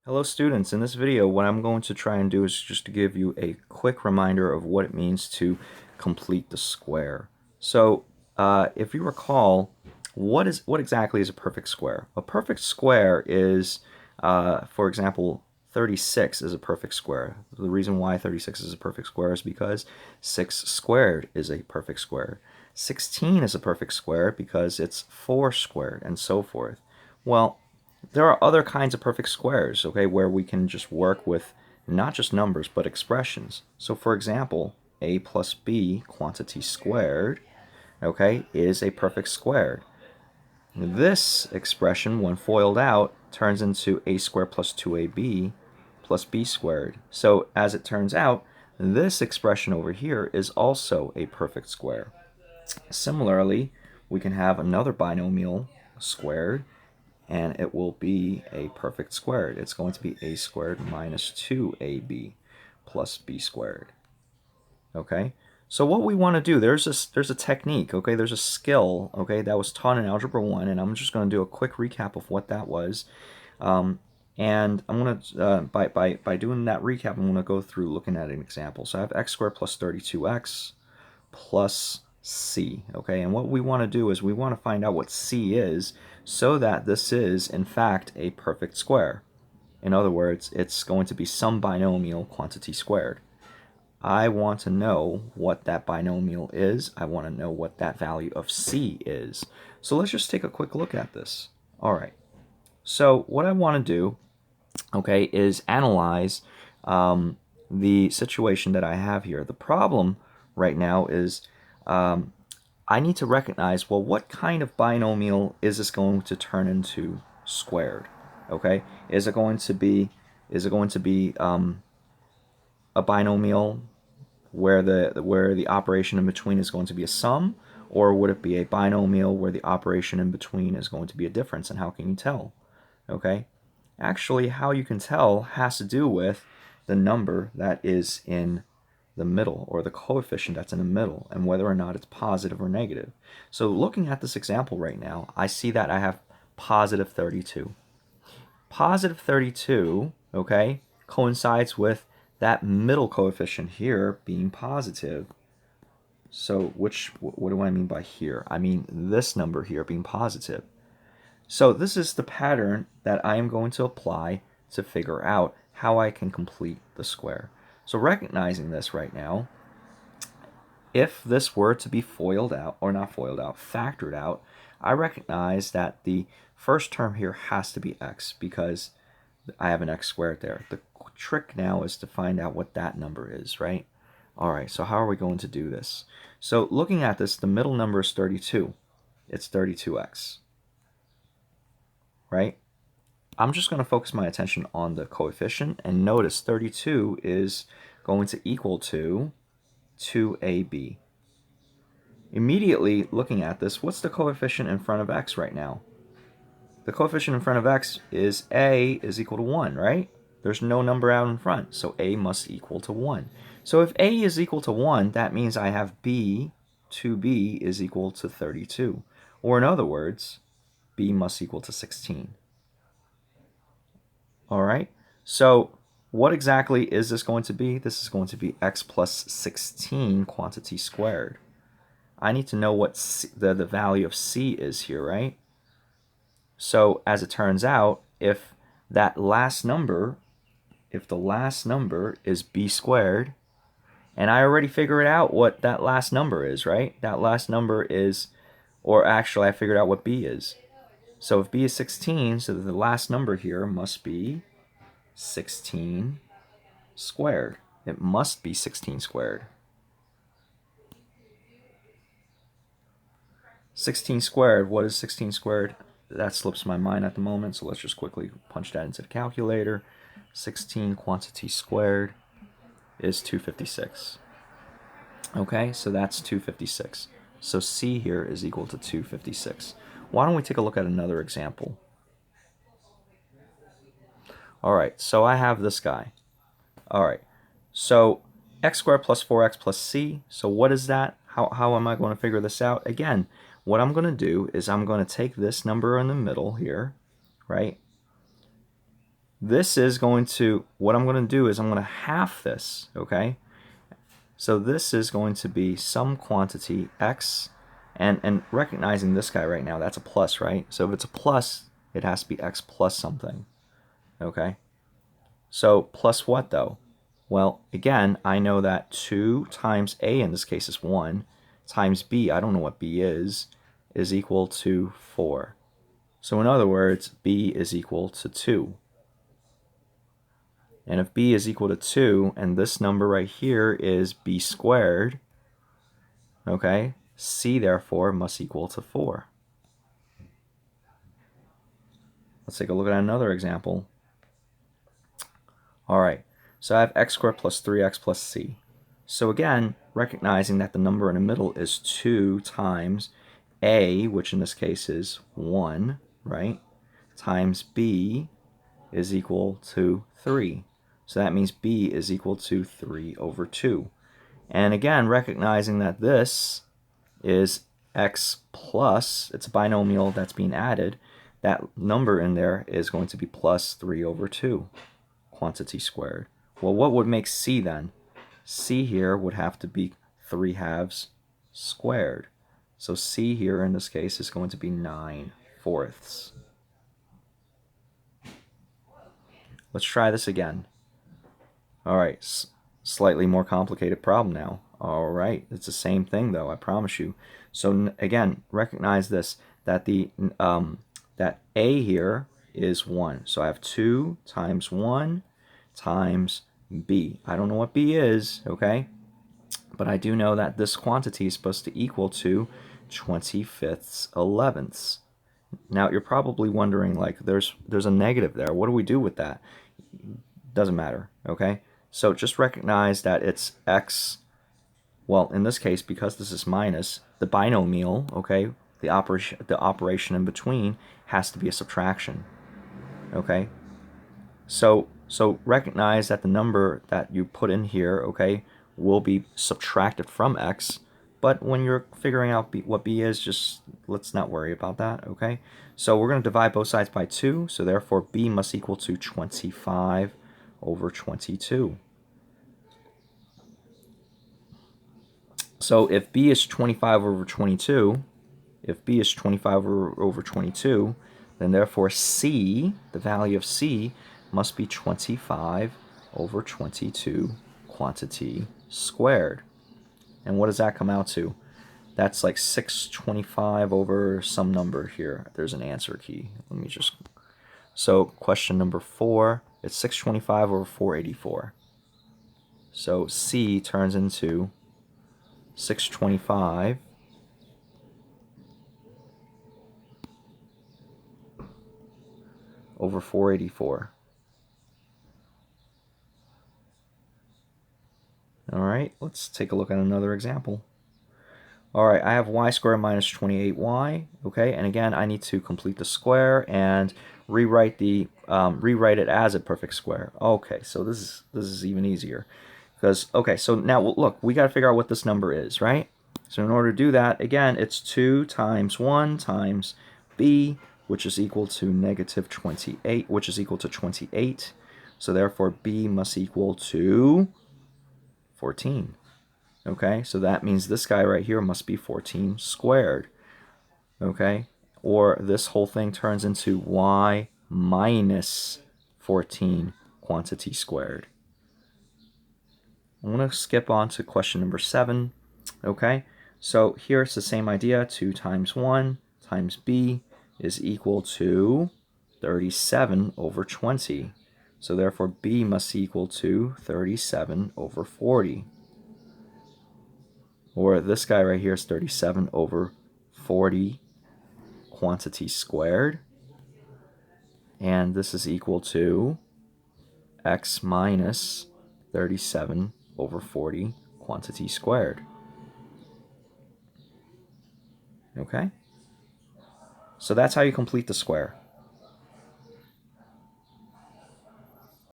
Hello students, in this video what I'm going to try and do is just to give you a quick reminder of what it means to complete the square. So if you recall, what exactly is a perfect square? A perfect square is, for example, 36 is a perfect square. The reason why 36 is a perfect square is because 6 squared is a perfect square. 16 is a perfect square because it's 4 squared, and so forth. Well, there are other kinds of perfect squares, okay, where we can just work with not just numbers but expressions. So for example, a plus b quantity squared, okay, is a perfect square. This expression, when FOILed out, turns into a squared plus 2ab plus b squared. So as it turns out, this expression over here is also a perfect square. Similarly, we can have another binomial squared, and it will be a perfect squared. It's going to be a squared minus 2ab plus b squared. Okay? So what we want to do, there's a technique, okay? There's a skill, okay, that was taught in Algebra 1, and I'm just going to do a quick recap of what that was. And I'm going to, by doing that recap, I'm going to go through looking at an example. So I have x squared plus 32x plus c, okay? And what we want to do is we want to find out what c is so that this is, in fact, a perfect square. In other words, it's going to be some binomial quantity squared. I want to know what that binomial is. I want to know what that value of c is. So let's just take a quick look at this. All right. So what I want to do, okay, is analyze the situation that I have here. The problem right now is I need to recognize, well, what kind of binomial is this going to turn into squared? Okay, is it going to be a binomial where the operation in between is going to be a sum, or would it be a binomial where the operation in between is going to be a difference? And how can you tell? Okay, actually, how you can tell has to do with the number that is in the middle, or the coefficient that's in the middle, and whether or not it's positive or negative. So looking at this example right now, I see that I have positive 32. Positive 32, okay, coincides with that middle coefficient here being positive. So what do I mean by here? I mean this number here being positive. So this is the pattern that I am going to apply to figure out how I can complete the square. So recognizing this right now, if this were to be FOILed out, or not FOILed out, factored out, I recognize that the first term here has to be x because I have an x squared there. The trick now is to find out what that number is, right? All right, so how are we going to do this? So looking at this, the middle number is 32. It's 32x, right? I'm just going to focus my attention on the coefficient, and notice 32 is going to equal to 2ab. Immediately looking at this, what's the coefficient in front of x right now? The coefficient in front of x is a is equal to 1, right? There's no number out in front, so a must equal to 1. So if a is equal to 1, that means I have b, 2b is equal to 32. Or in other words, b must equal to 16. All right, so what exactly is this going to be? This is going to be x plus 16 quantity squared. I need to know what the value of c is here, right? So as it turns out, if the last number is b squared, and I already figured out what that last number is, right? That last number is, or actually I figured out what b is. So if b is 16, so the last number here must be 16 squared. It must be 16 squared. 16 squared, what is 16 squared? That slips my mind at the moment, so let's just quickly punch that into the calculator. 16 quantity squared is 256. Okay, so that's 256. So C here is equal to 256. Why don't we take a look at another example? All right, so I have this guy. All right, so x squared plus 4x plus c. So what is that? How am I going to figure this out? Again, what I'm going to do is I'm going to take this number in the middle here, right? this is going to, what I'm going to do is I'm going to half this, okay? So this is going to be some quantity x, and recognizing this guy right now, that's a plus, right? So if it's a plus, it has to be x plus something, okay? So plus what though? Well, again, I know that 2 times a, in this case is 1, times b, I don't know what b is equal to 4. So in other words, b is equal to 2. And if b is equal to 2, and this number right here is b squared, okay, c therefore must equal to 4. Let's take a look at another example. All right, so I have x squared plus 3x plus c. So again, recognizing that the number in the middle is 2 times a, which in this case is 1, right, times b is equal to 3. So that means b is equal to 3 over 2. And again, recognizing that this is x plus, it's a binomial that's being added, that number in there is going to be plus 3 over 2, quantity squared. Well, what would make c then? C here would have to be 3/2 squared. So c here in this case is going to be 9/4. Let's try this again. All right, slightly more complicated problem now. All right, it's the same thing though, I promise you. So again, recognize this, that that a here is 1. So I have 2 times 1 times b. I don't know what b is, okay? But I do know that this quantity is supposed to equal to 25 elevenths. Now you're probably wondering, like, there's a negative there. What do we do with that? Doesn't matter, okay? So just recognize that it's x, well, in this case, because this is minus, the binomial, okay, the operation in between has to be a subtraction, okay? So recognize that the number that you put in here, okay, will be subtracted from x, but when you're figuring out what b is, just let's not worry about that, okay? So we're going to divide both sides by 2, so therefore b must equal to 25 over 22. So if b is 25 over 22, if b is 25 over 22, then therefore c, the value of c, must be 25 over 22 quantity squared. And what does that come out to? That's like 625 over some number here. There's an answer key. Let me just... So question number 4, it's 625 over 484. So c turns into 625 over 484. All right, let's take a look at another example. All right, I have y squared minus 28y, okay, and again, I need to complete the square and rewrite it as a perfect square. Okay, so this is even easier, because, okay, so now look, we got to figure out what this number is, right? So in order to do that, again, it's 2 times 1 times b, which is equal to negative 28, which is equal to 28. So therefore, b must equal to 14. Okay, so that means this guy right here must be 14 squared. Okay, or this whole thing turns into y minus 14 quantity squared. I'm going to skip on to question number 7. Okay, so here it's the same idea. 2 times 1 times b is equal to 37 over 20. So therefore b must equal to 37 over 40. Or this guy right here is 37 over 40 quantity squared. And this is equal to x minus 37 over 40 quantity squared. Okay? So that's how you complete the square.